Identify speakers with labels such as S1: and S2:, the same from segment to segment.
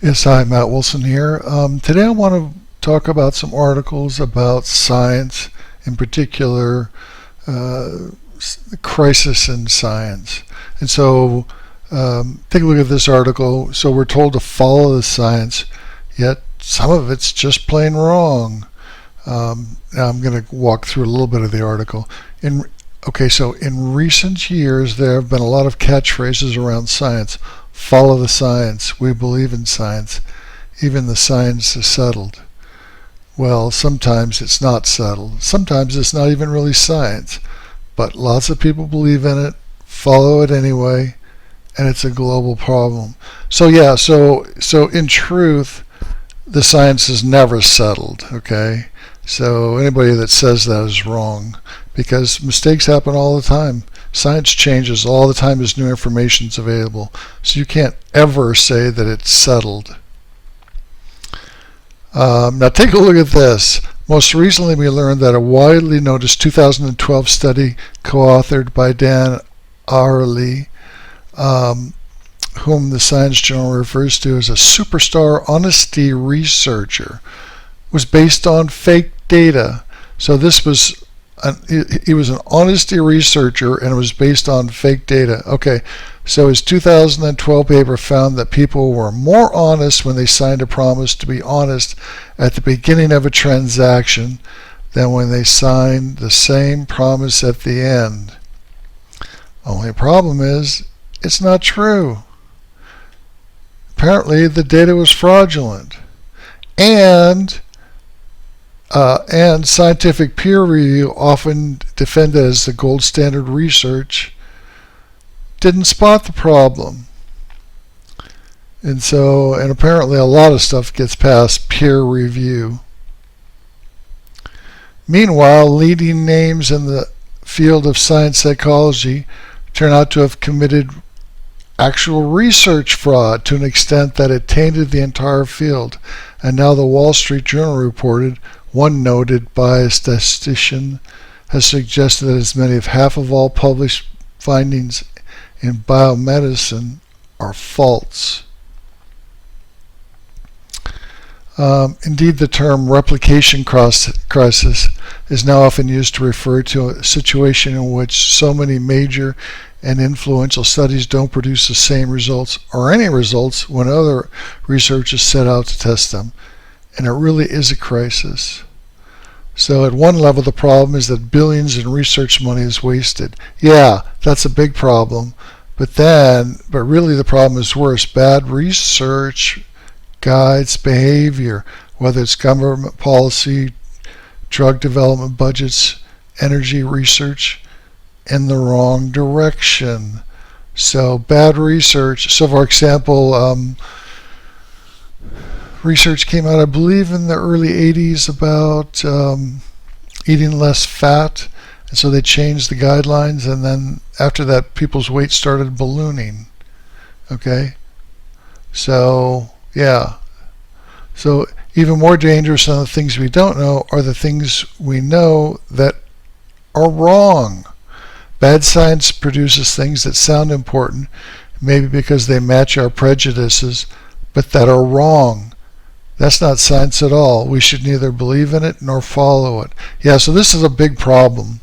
S1: Yes, hi, Matt Wilson here. Today I want to talk about some articles about science, in particular, the crisis in science. And so, take a look at this article. So we're told to follow the science, yet some of it's just plain wrong. Now I'm going to walk through a little bit of the article. So in recent years, there have been a lot of catchphrases around science. Follow the science. We believe in science. Even the science is settled. Well, sometimes it's not settled. Sometimes it's not even really science. But lots of people believe in it, follow it anyway, and it's a global problem. So in truth, the science is never settled, okay? So anybody that says that is wrong, because mistakes happen all the time. Science changes all the time as new information is available. So you can't ever say that it's settled. Now take a look at this. Most recently we learned that a widely noticed 2012 study co-authored by Dan Ariely, whom the Science Journal refers to as a superstar honesty researcher, was based on fake data. So he was an honesty researcher and it was based on fake data. Okay, so his 2012 paper found that people were more honest when they signed a promise to be honest at the beginning of a transaction than when they signed the same promise at the end. Only problem is, it's not true. Apparently the data was fraudulent. And scientific peer review, often defended as the gold standard research, didn't spot the problem. And apparently a lot of stuff gets past peer review. Meanwhile, leading names in the field of science psychology turn out to have committed actual research fraud to an extent that it tainted the entire field. And now the Wall Street Journal reported one noted biostatistician has suggested that as many as half of all published findings in biomedicine are false. Indeed, the term replication crisis is now often used to refer to a situation in which so many major and influential studies don't produce the same results or any results when other researchers set out to test them. And it really is a crisis. So at one level, the problem is that billions in research money is wasted. Yeah, that's a big problem. But really the problem is worse. Bad research guides behavior, whether it's government policy, drug development budgets, energy research, in the wrong direction. So bad research. So for example, research came out, I believe, in the early 80s about eating less fat, and so they changed the guidelines, and then after that people's weight started ballooning. Okay, so yeah, so even more dangerous than the things we don't know are the things we know that are wrong. Bad science produces things that sound important, maybe because they match our prejudices, but that are wrong. That's not science at all. We should neither believe in it nor follow it. Yeah, so this is a big problem.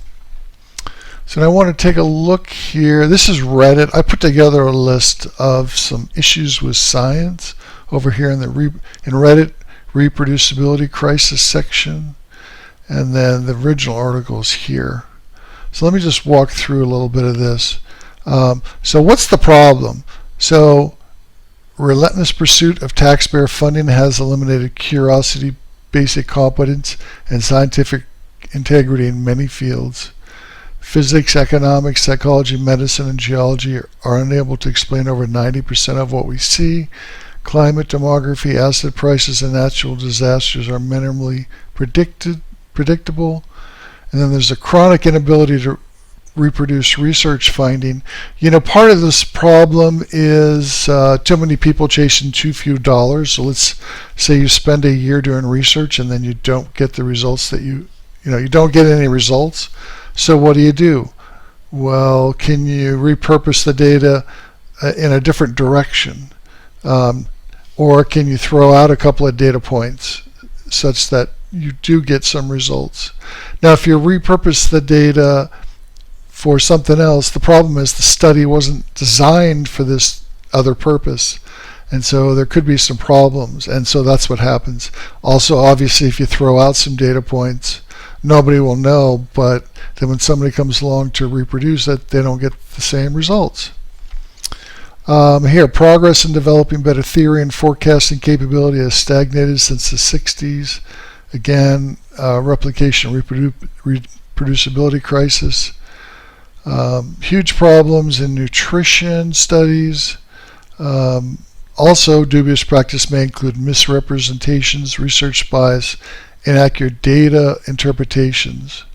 S1: So I want to take a look here. This is Reddit. I put together a list of some issues with science over here in Reddit reproducibility crisis section, and then the original article is here. So let me just walk through a little bit of this. So what's the problem? So relentless pursuit of taxpayer funding has eliminated curiosity, basic competence, and scientific integrity in many fields. Physics, economics, psychology, medicine, and geology are unable to explain over 90% of what we see. Climate, demography, asset prices, and natural disasters are minimally predictable. And then there's a chronic inability to reproduce research finding. Part of this problem is too many people chasing too few dollars. So let's say you spend a year doing research and then you don't get the results that you don't get any results. So what do? Well, can you repurpose the data in a different direction? or can you throw out a couple of data points such that you do get some results? Now, if you repurpose the data for something else, the problem is the study wasn't designed for this other purpose. And so there could be some problems. And so that's what happens. Also, obviously, if you throw out some data points, nobody will know, but then when somebody comes along to reproduce it, they don't get the same results. Here, progress in developing better theory and forecasting capability has stagnated since the 60s. Again, replication reproducibility crisis. Huge problems in nutrition studies. Also, dubious practice may include misrepresentations, research bias, inaccurate data interpretations.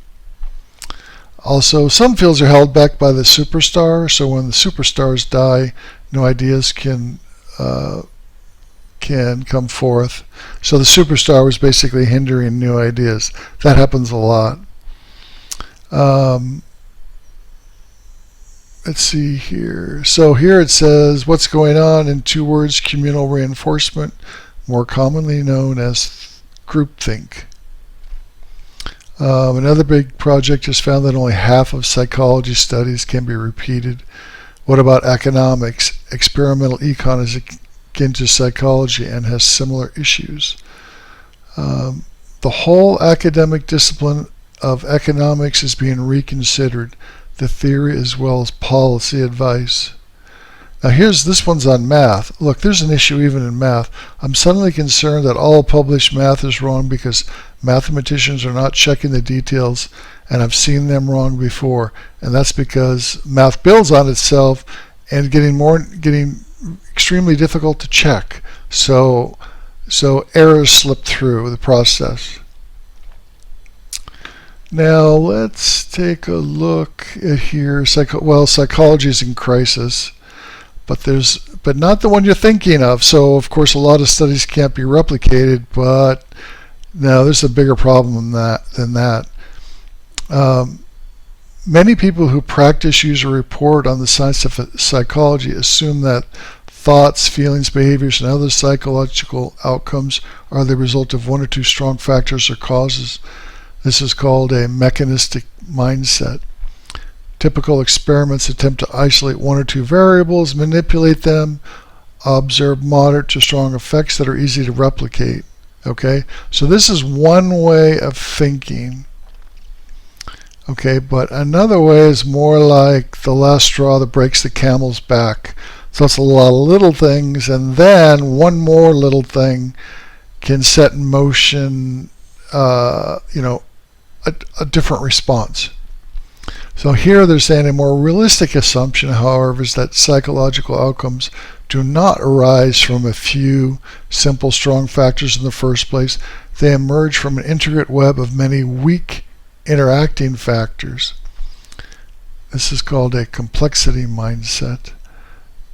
S1: Also, some fields are held back by the superstar, so when the superstars die, new ideas can come forth. So the superstar was basically hindering new ideas. That happens a lot. Let's see here. So here it says, what's going on in 2 words, communal reinforcement, more commonly known as groupthink. Another big project has found that only half of psychology studies can be repeated. What about economics? Experimental econ is akin to psychology and has similar issues. The whole academic discipline of economics is being reconsidered, the theory as well as policy advice. Now this one's on math. Look, there's an issue even in math. I'm suddenly concerned that all published math is wrong because mathematicians are not checking the details, and I've seen them wrong before. And that's because math builds on itself and getting extremely difficult to check. So errors slip through the process. Now let's take a look at here. Psychology is in crisis, but not the one you're thinking of. So of course a lot of studies can't be replicated, but no, there's a bigger problem than that. Many people who practice, use, or report on the science of psychology assume that thoughts, feelings, behaviors, and other psychological outcomes are the result of 1 or 2 strong factors or causes. This is called a mechanistic mindset. Typical experiments attempt to isolate 1 or 2 variables, manipulate them, observe moderate to strong effects that are easy to replicate. Okay, so this is one way of thinking. Okay, but another way is more like the last straw that breaks the camel's back. So it's a lot of little things, and then one more little thing can set in motion a different response. So here they're saying a more realistic assumption, however, is that psychological outcomes do not arise from a few simple strong factors in the first place. They emerge from an intricate web of many weak interacting factors. This is called a complexity mindset.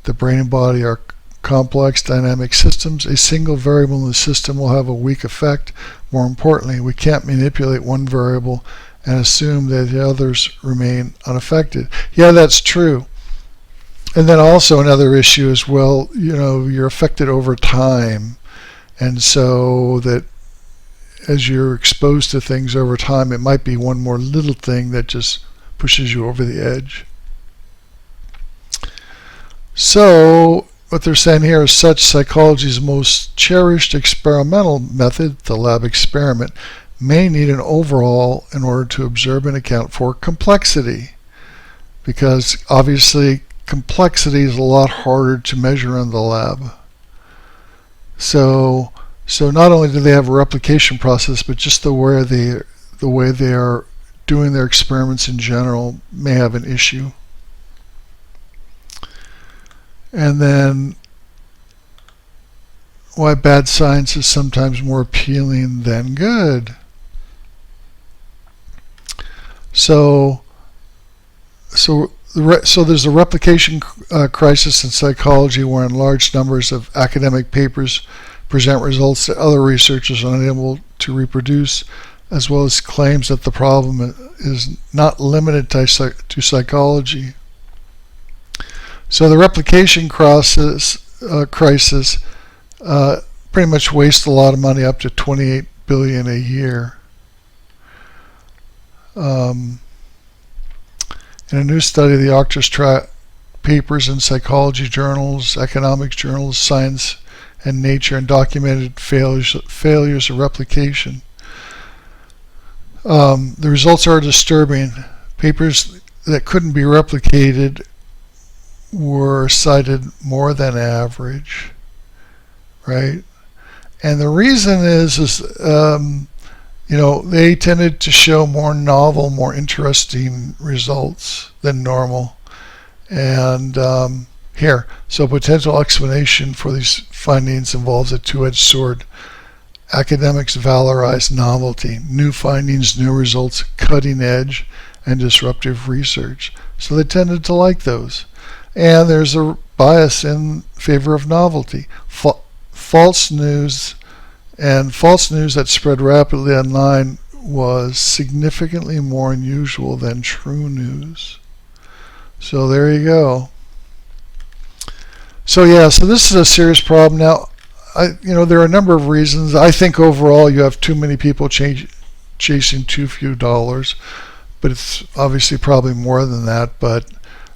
S1: The brain and body are complex dynamic systems. A single variable in the system will have a weak effect. More importantly, we can't manipulate one variable and assume that the others remain unaffected. Yeah, that's true. And then also another issue is, well, you're affected over time, and so that as you're exposed to things over time, it might be one more little thing that just pushes you over the edge. So what they're saying here is such psychology's most cherished experimental method, the lab experiment, may need an overhaul in order to observe and account for complexity, because obviously complexity is a lot harder to measure in the lab. So not only do they have a replication process, but just the way they are doing their experiments in general may have an issue. And then why bad science is sometimes more appealing than good. So there's a replication crisis in psychology, wherein large numbers of academic papers present results that other researchers are unable to reproduce, as well as claims that the problem is not limited to psychology. So the replication crisis pretty much waste a lot of money, up to 28 billion a year. In a new study, the authors tracked papers in psychology journals, economics journals, science and nature, and documented failures of replication. The results are disturbing. Papers that couldn't be replicated were cited more than average, right? And the reason is they tended to show more novel, more interesting results than normal. And so potential explanation for these findings involves a two-edged sword. Academics valorize novelty, new findings, new results, cutting edge, and disruptive research. So they tended to like those. And there's a bias in favor of novelty. False news that spread rapidly online was significantly more unusual than true news. So there you go. So this is a serious problem. Now, there are a number of reasons. I think overall you have too many people chasing too few dollars, but it's obviously probably more than that. But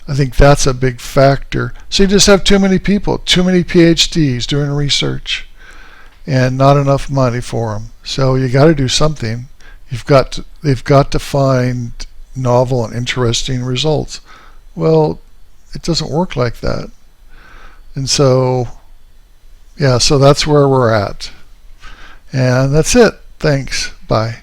S1: I think that's a big factor. So you just have too many people, too many PhDs doing research, and not enough money for them. So you got to do something. They've got to find novel and interesting results. Well, it doesn't work like that. And so that's where we're at. And that's it. Thanks. Bye.